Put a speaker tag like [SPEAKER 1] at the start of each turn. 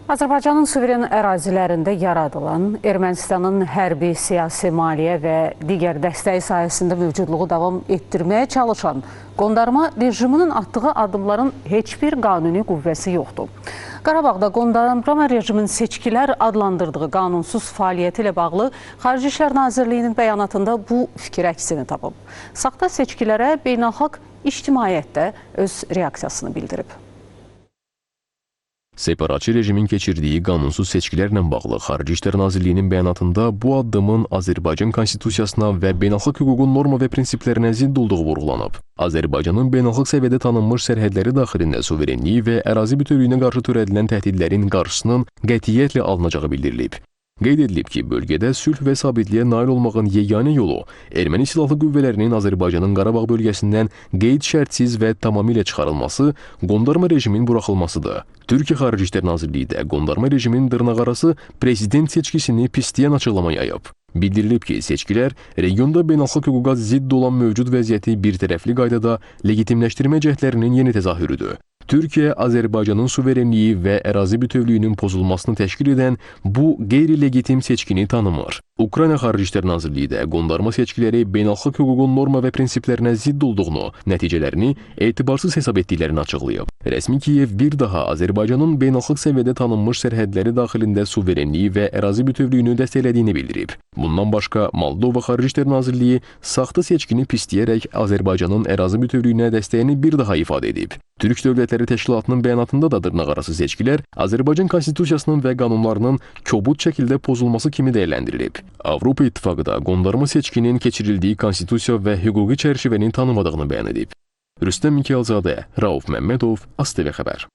[SPEAKER 1] Azərbaycanın suveren ərazilərində yaradılan Ermənistanın hərbi, siyasi, maliyyə və digər dəstəyi sayəsində mövcudluğu davam etdirməyə çalışan qondarma rejiminin atdığı addımların heç bir qanuni qüvvəsi yoxdur. Qarabağda qondarma rejimin seçkilər adlandırdığı qanunsuz fəaliyyəti ilə bağlı Xarici İşlər Nazirliyinin bəyanatında bu fikir əksini tapıb. Saxta seçkilərə beynəlxalq ictimaiyyətdə öz reaksiyasını bildirib.
[SPEAKER 2] Separatçı rejimin keçirdiyi qanunsuz seçkilərlə bağlı Xarici İşlər Nazirliyinin bəyanatında bu addımın Azərbaycan Konstitusiyasına və beynəlxalq hüququn norma və prinsiplərinə zidd olduğu vurğulanıb. Azərbaycanın beynəlxalq səviyyədə tanınmış sərhədləri daxilində suverenliyi və ərazi bütövlüyünə qarşı törədilən təhdidlərin qarşısının qətiyyətlə alınacağı bildirilib. Qeyd edilib ki, bölgədə sülh və sabitliyə nail olmağın yeganə yolu erməni silahlı qüvvələrinin Azərbaycanın Qarabağ bölgəsindən qeyd-şərtsiz və tamamilə çıxarılması, qondarma rejimin buraxılmasıdır. Türkiyə Xarici İşlər Nazirliyi də qondarma rejimin dırnaqarası prezident seçkisini pisləyən açıqlama yayıb. Bildirilib ki, seçkilər regionda beynəlxalq hüquqa zidd olan mövcud vəziyyəti birtərəfli qaydada legitimləşdirmə cəhdlərinin yeni təzahürüdür. Türkiyə, Azərbaycanın suverenliyi və ərazi bütövlüyünün pozulmasını təşkil edən bu qeyri-legitim seçkini tanımır. Ukrayna Xarici İşlər Nazirliyi də qondarma seçkiləri beynəlxalq hüququn norma və prinsiplərinə zidd olduğunu, nəticələrini etibarsız hesab etdiklərini açıqlayıb. Rəsmi Kiyev bir daha Azərbaycanın beynəlxalq səviyyədə tanınmış sərhədləri daxilində suverenliyi və ərazi bütövlüyünü dəstəklədiyini bildirib. Bundan başqa, Moldova Xarici İşlər Nazirliyi saxta seçkini pisləyərək Azərbaycanın ərazi bütövlüyünə dəstəyini bir daha ifadə edib. Türk Dövlətləri Təşkilatının bəyanatında da dırnaqarası seçkilər Azərbaycan Konstitusiyasının və qanunlarının kobud şəkildə pozulması kimi dəyərləndirilib. Avropa İttifaqı da qondarma seçkinin keçirildiyi konstitusiya və hüquqi çərçivəni tanımadığını bəyan edib. Rüstəm Mikayılzadə, Rauf Məmmədov, ASTV Xəbər.